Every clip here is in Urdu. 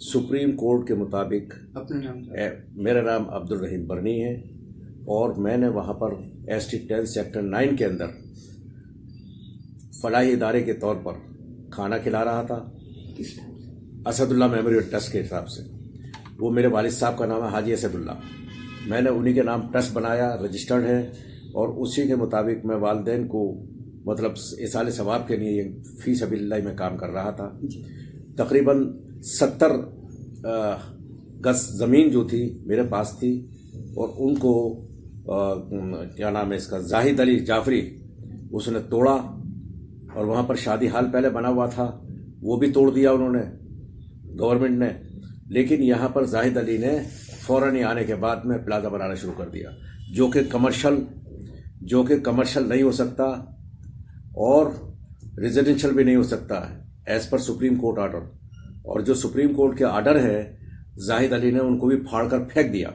سپریم کورٹ کے مطابق اپنا نام میرا نام عبدالرحیم برنی ہے اور میں نے وہاں پر ایس ٹی 10 سیکٹر 9 کے اندر فلاحی ادارے کے طور پر کھانا کھلا رہا تھا اسد اللہ میموریل ٹرسٹ کے حساب سے. وہ میرے والد صاحب کا نام ہے حاجی اسد اللہ. میں نے انہی کے نام ٹرسٹ بنایا، رجسٹرڈ ہے، اور اسی کے مطابق میں والدین کو مطلب ایصال ثواب کے لیے فی سبیل اللہ میں کام کر رہا تھا. تقریباً 70 گز زمین جو تھی میرے پاس تھی، اور ان کو کیا نام ہے اس کا، زاہد علی جعفری، اس نے توڑا. اور وہاں پر شادی ہال پہلے بنا ہوا تھا، وہ بھی توڑ دیا انہوں نے، گورنمنٹ نے. لیکن یہاں پر زاہد علی نے فوراً ہی آنے کے بعد میں پلازا بنانا شروع کر دیا، جو کہ کمرشل نہیں ہو سکتا اور ریزیڈینشل بھی نہیں ہو سکتا as per supreme court order. اور جو سپریم کورٹ کے آرڈر ہے، زاہد علی نے ان کو بھی پھاڑ کر پھینک دیا.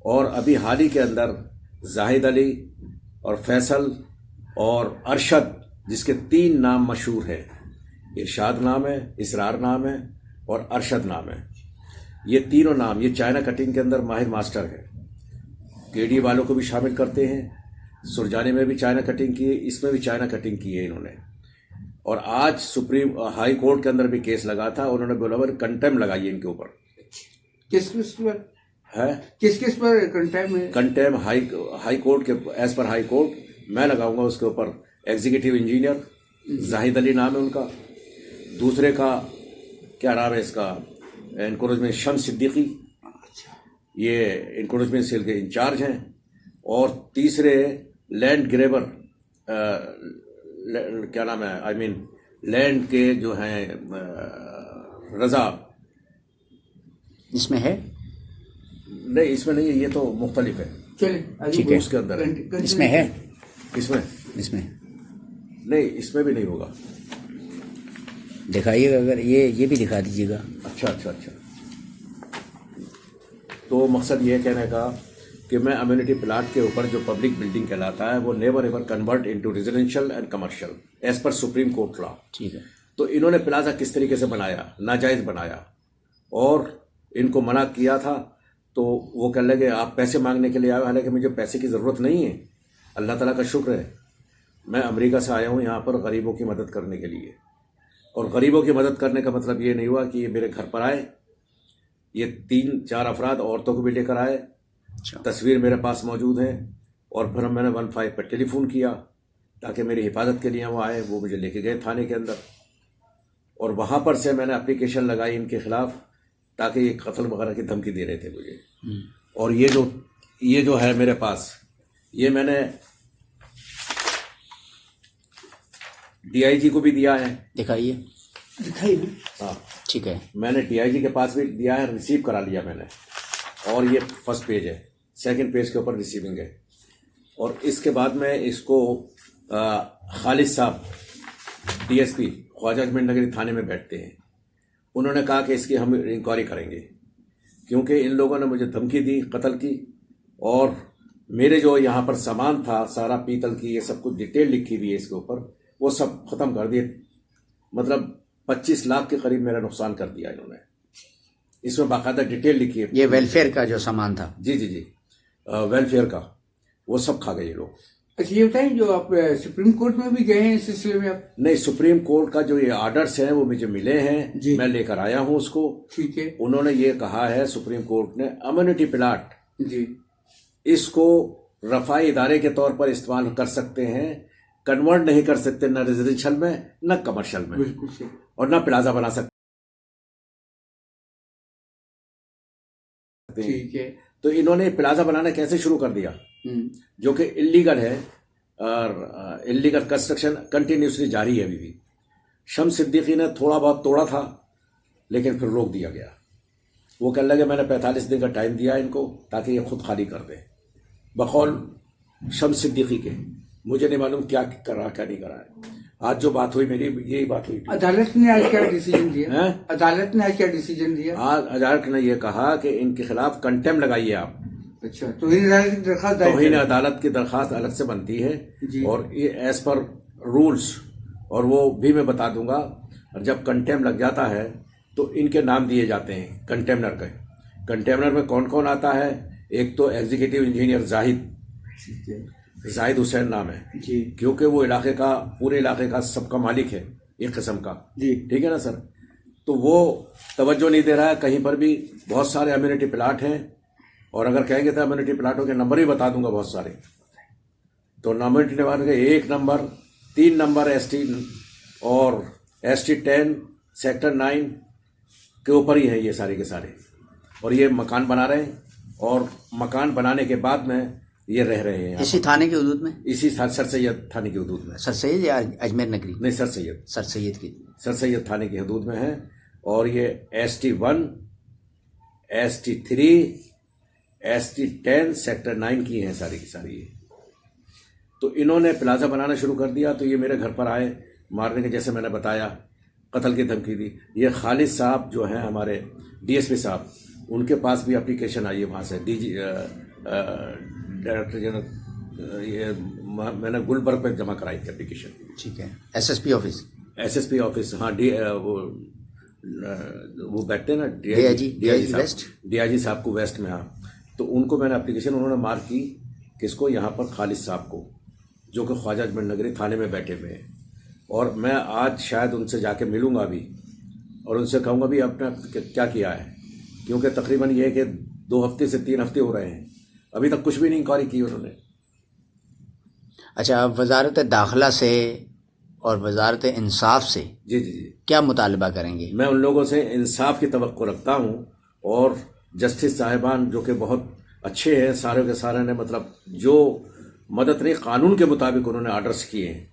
اور ابھی حال ہی کے اندر زاہد علی اور فیصل اور ارشد، جس کے 3 نام مشہور ہیں، ارشاد نام ہے، اسرار نام ہے اور ارشد نام ہے. یہ تینوں نام یہ چائنا کٹنگ کے اندر ماہر ماسٹر ہے. کے ڈی والوں کو بھی شامل کرتے ہیں. سرجانی میں بھی چائنا کٹنگ کی ہے، اس میں بھی چائنا کٹنگ کی ہے انہوں نے. اور آج سپریم ہائی کورٹ کے اندر بھی کیس لگا تھا، انہوں نے بولا کنٹیم لگائی ہے ان کے اوپر. کس پر ہے کس پر کنٹیم ہائی کورٹ کے ایز پر ہائی کورٹ میں لگاؤں گا اس کے اوپر. ایگزیکٹو انجینئر زاہد علی نام ہے ان کا، دوسرے کا کیا نام ہے اس کا، انکروچمنٹ شمس صدیقی، یہ انکروچمنٹ سیل کے انچارج ہیں. اور تیسرے لینڈ گریبر کیا نام ہے لینڈ کے جو ہیں رضا. اس میں ہے؟ نہیں اس میں نہیں ہے، یہ تو مختلف ہے. ٹھیک ہے، اس کے اندر ہے. اس میں ہے، اس میں نہیں، اس میں بھی نہیں ہوگا. دکھائیے گا اگر یہ بھی دکھا دیجیے گا. اچھا. تو مقصد یہ کہنے کا کہ میں امیونٹی پلاٹ کے اوپر جو پبلک بلڈنگ کہلاتا ہے وہ never ever convert into residential and commercial as per supreme court law. ٹھیک ہے. تو انہوں نے پلازا کس طریقے سے بنایا، ناجائز بنایا، اور ان کو منع کیا تھا. تو وہ کہنے لگے آپ پیسے مانگنے کے لیے آئے، حالانکہ مجھے پیسے کی ضرورت نہیں ہے. اللہ تعالیٰ کا شکر ہے میں امریکہ سے آیا ہوں یہاں پر غریبوں کی مدد کرنے کے لیے. اور غریبوں کی مدد کرنے کا مطلب یہ نہیں ہوا کہ یہ میرے گھر پر آئے. یہ 3-4 افراد عورتوں کو بھی لے کر آئے، تصویر میرے پاس موجود ہے. اور پھر میں نے 15 پہ ٹیلی فون کیا تاکہ میری حفاظت کے لیے وہ آئے. وہ مجھے لے کے گئے تھانے کے اندر، اور وہاں پر سے میں نے اپلیکیشن لگائی ان کے خلاف، تاکہ یہ قتل وغیرہ کی دھمکی دے رہے تھے مجھے. اور یہ جو ہے میرے پاس، یہ میں نے ڈی آئی جی کو بھی دیا ہے. دکھائیے. ہاں ٹھیک ہے. میں نے ڈی آئی جی کے پاس بھی دیا ہے، ریسیو کرا لیا میں نے. اور یہ فرسٹ پیج ہے، سیکنڈ پیج کے اوپر ریسیونگ ہے. اور اس کے بعد میں اس کو خالد صاحب ڈی ایس پی خواجہ اجمیر نگری تھانے میں بیٹھتے ہیں. انہوں نے کہا کہ اس کی ہم انکوائری کریں گے، کیونکہ ان لوگوں نے مجھے دھمکی دی قتل کی. اور میرے جو یہاں پر سامان تھا سارا پیتل کی، یہ سب کچھ ڈیٹیل لکھی ہوئی ہے اس کے اوپر، وہ سب ختم کر دیے. مطلب 25 لاکھ کے قریب میرا نقصان کر دیا انہوں نے. اس میں باقاعدہ ڈیٹیل لکھی ہے. یہ ویلفیئر کا جو سامان تھا؟ جی ویلفیئر کا، وہ سب کھا گئے یہ لوگ. اچھا یہ بتائیں، جو آپ سپریم کورٹ میں بھی گئے ہیں اس سلسلے میں؟ آپ نہیں، سپریم کورٹ کا جو یہ آرڈرز ہیں وہ مجھے ملے ہیں، میں لے کر آیا ہوں اس کو. ٹھیک ہے. انہوں نے یہ کہا ہے سپریم کورٹ نے، امیونٹی پلاٹ اس کو رفائی ادارے کے طور پر استعمال کر سکتے ہیں، کنورٹ نہیں کر سکتے نہ ریزیڈینشل میں نہ کمرشل میں، اور نہ پلازا بنا سکتے. ٹھیک ہے. تو انہوں نے پلازا بنانا کیسے شروع کر دیا، جو کہ انلیگل ہے، اور انلیگل کنسٹرکشن کنٹینیوسلی جاری ہے ابھی بھی. شمس صدیقی نے تھوڑا بہت توڑا تھا لیکن پھر روک دیا گیا. وہ کہنے لگے میں نے 45 دن کا ٹائم دیا ان کو تاکہ یہ خود خالی کر دیں. بقول شمس صدیقی کے مجھے نہیں معلوم کیا کرا کیا نہیں کرا ہے. آج جو بات ہوئی میری یہی بات ہوئی. عدالت نے آج کیا ڈیسیجن دیا؟ عدالت نے آج کیا ڈیسیجن دیا؟ آج عدالت نے یہ کہا کہ ان کے خلاف کنٹیم لگائیے آپ. اچھا، توہین عدالت کی درخواست؟ توہین عدالت کی درخواست الگ سے بنتی ہے، اور یہ ایز پر رولز، اور وہ بھی میں بتا دوں گا. اور جب کنٹیم لگ جاتا ہے تو ان کے نام دیے جاتے ہیں کنٹینر کے. کنٹینر میں کون کون آتا ہے؟ ایک تو ایگزیکٹو انجینئر زاہد حسین نام ہے جی کیونکہ وہ علاقے کا پورے علاقے کا سب کا مالک ہے ایک قسم کا. جی ٹھیک ہے نا سر. تو وہ توجہ نہیں دے رہا ہے کہیں پر بھی. بہت سارے امیونٹی پلاٹ ہیں اور اگر کہیں گے تو امیونٹی پلاٹوں کے نمبر بھی بتا دوں گا بہت سارے. تو امیونٹی پلاٹ کے 1 نمبر 3 نمبر ST اور ST 10 سیکٹر 9 کے اوپر ہی ہے یہ سارے کے سارے. اور یہ مکان بنا رہے ہیں اور مکان بنانے کے بعد میں یہ رہ رہے ہیں اسی تھانے کی حدود میں؟ اسی سر سید تھانے کی حدود میں. سر سید یا اجمیر نگری؟ نہیں سر سید کی. سر سید تھانے کی حدود میں ہے. اور یہ ST 1 ST 3 ST 10 سیکٹر 9 کی ہیں ساری کی ساری. یہ تو انہوں نے پلازا بنانا شروع کر دیا. تو یہ میرے گھر پر آئے مارنے کے، جیسے میں نے بتایا قتل کی دھمکی دی. یہ خالد صاحب جو ہیں ہمارے DSP صاحب، ان کے پاس بھی اپلیکیشن آئی ہے وہاں سے. ڈائریکٹر جنرل یہ میں نے گلبرگ پہ جمع کرائی تھی اپلیکیشن. ٹھیک ہے. SSP office? ہاں وہ بیٹھتے ہیں نا DIG صاحب کو ویسٹ میں. ہاں تو ان کو میں نے اپلیکیشن، انہوں نے مارک کی کس کو؟ یہاں پر خالد صاحب کو، جو کہ خواجہ اجمیر نگری تھانے میں بیٹھے ہوئے ہیں. اور میں آج شاید ان سے جا کے ملوں گا ابھی اور ان سے کہوں گا بھی آپ نے کیا کیا ہے، کیونکہ تقریباً یہ ہے کہ 2 ہفتے سے 3 ہفتے ہو رہے ہیں ابھی تک کچھ بھی نہیں انکوائری کی انہوں نے. اچھا، وزارت داخلہ سے اور وزارت انصاف سے جی کیا مطالبہ کریں گے؟ میں ان لوگوں سے انصاف کی توقع رکھتا ہوں. اور جسٹس صاحبان جو کہ بہت اچھے ہیں، سارے کے سارے نے مطلب جو مدد نہیں قانون کے مطابق انہوں نے آرڈرز کیے ہیں،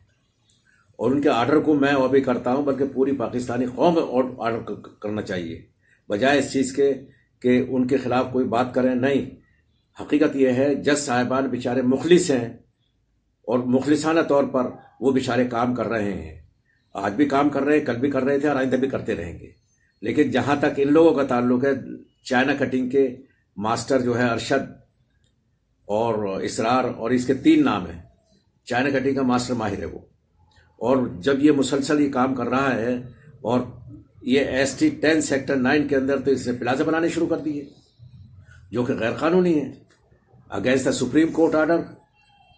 اور ان کے آرڈر کو میں وہ بھی کرتا ہوں، بلکہ پوری پاکستانی قوم آرڈر کرنا چاہیے، بجائے اس چیز کے کہ ان کے خلاف کوئی بات کریں. نہیں، حقیقت یہ ہے جج صاحبان بیچارے مخلص ہیں اور مخلصانہ طور پر وہ بیچارے کام کر رہے ہیں. آج بھی کام کر رہے ہیں، کل بھی کر رہے تھے اور آئندہ بھی کرتے رہیں گے. لیکن جہاں تک ان لوگوں کا تعلق ہے، چائنا کٹنگ کے ماسٹر جو ہے ارشد اور اسرار، اور اس کے 3 نام ہیں. چائنا کٹنگ کا ماسٹر ماہر ہے وہ. اور جب یہ مسلسل یہ کام کر رہا ہے اور یہ ST 10 سیکٹر 9 کے اندر تو اس نے پلازا بنانے شروع کر دیے جو کہ غیر قانونی ہے، against the supreme court order.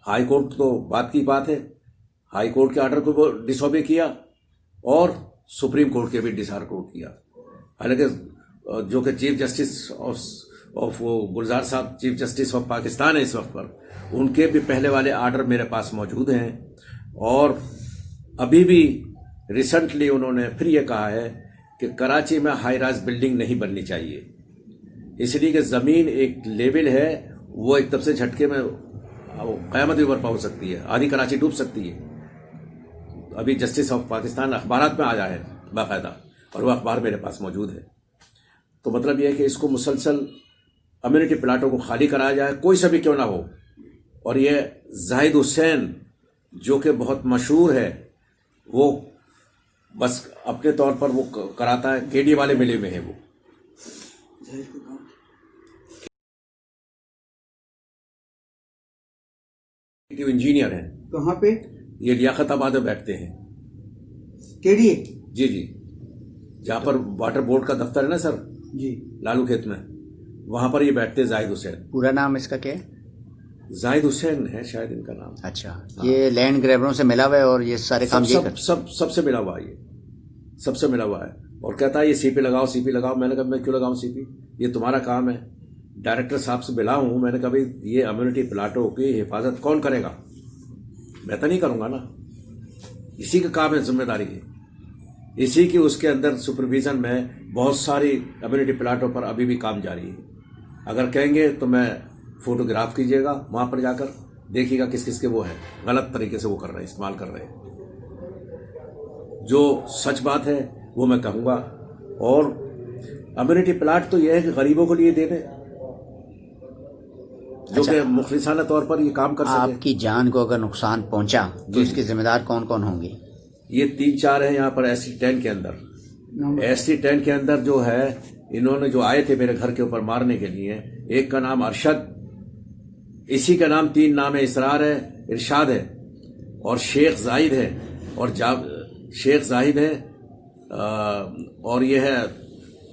High court تو بات کی بات ہے، ہائی کورٹ کے آرڈر کو وہ ڈس اوبے کیا اور سپریم کورٹ کے بھی ڈس آرڈر کیا. حالانکہ جو کہ چیف جسٹس آف گلزار صاحب چیف جسٹس آف پاکستان ہے اس وقت پر، ان کے بھی پہلے والے آرڈر میرے پاس موجود ہیں. اور ابھی بھی ریسنٹلی انہوں نے پھر یہ کہا ہے کہ کراچی میں ہائی رائز بلڈنگ نہیں بننی چاہیے، اس لیے کہ زمین ایک لیول ہے، وہ ایک طرف سے جھٹکے میں قیامت بھی برپا ہو سکتی ہے، آدھی کراچی ڈوب سکتی ہے. ابھی جسٹس آف پاکستان اخبارات میں آیا ہے باقاعدہ، اور وہ اخبار میرے پاس موجود ہے. تو مطلب یہ ہے کہ اس کو مسلسل امیونٹی پلاٹوں کو خالی کرایا جائے، کوئی سا بھی کیوں نہ ہو. اور یہ زاہد حسین جو کہ بہت مشہور ہے، وہ بس اپنے طور پر وہ کراتا ہے، KD والے ملے ہوئے ہیں، وہ انجینئر ہیں. کہاں پہ؟ یہ لیاقت آباد میں بیٹھتے ہیں. KD؟ جی جہاں پر واٹر بورڈ کا دفتر ہے نا سر، جی لالو کھیت میں، وہاں پر یہ بیٹھتے ہیں. زاہد حسین. پورا نام اس کا کیا ہے؟ زاہد حسین ہے شاید ان کا نام. اچھا، یہ لینڈ گریبروں سے ملا ہوا ہے اور یہ سارے کام یہ کر سب سے ملا ہوا ہے، یہ سب سے ملا ہوا ہے. اور کہتا ہے یہ CP لگاؤ CP لگاؤ. میں نے کہا میں کیوں لگاؤں CP، یہ تمہارا کام ہے. ڈائریکٹر صاحب سے ملا ہوں، میں نے کہا بھائی یہ امیونٹی پلاٹوں کی حفاظت کون کرے گا؟ میں تو نہیں کروں گا نا، اسی کا کام ہے، ذمہ داری ہے اسی کی. اس کے اندر سپرویژن میں بہت ساری امیونٹی پلاٹوں پر ابھی بھی کام جاری ہے. اگر کہیں گے تو میں فوٹوگراف کیجیے گا، وہاں پر جا کر دیکھیے گا کس کس کے وہ ہیں غلط طریقے سے وہ کر رہے ہیں، استعمال کر رہے ہیں. جو سچ بات ہے وہ میں کہوں گا. اور امیونٹی پلاٹ تو یہ ہے کہ غریبوں کو لیے دے دیں، جو کہ مخلصانہ طور پر یہ کام کر سکے. آپ کی جان کو اگر نقصان پہنچا تو اس کے ذمہ دار کون کون ہوں گے؟ یہ 3-4 ہیں یہاں پر ST 10 کے اندر. ST 10 کے اندر جو ہے، انہوں نے جو آئے تھے میرے گھر کے اوپر مارنے کے لیے، ایک کا نام ارشد، اسی کا نام 3 نام ہے، اسرار ہے، ارشاد ہے، اور شیخ زاہد ہے، اور شیخ زاہد ہے، اور یہ ہے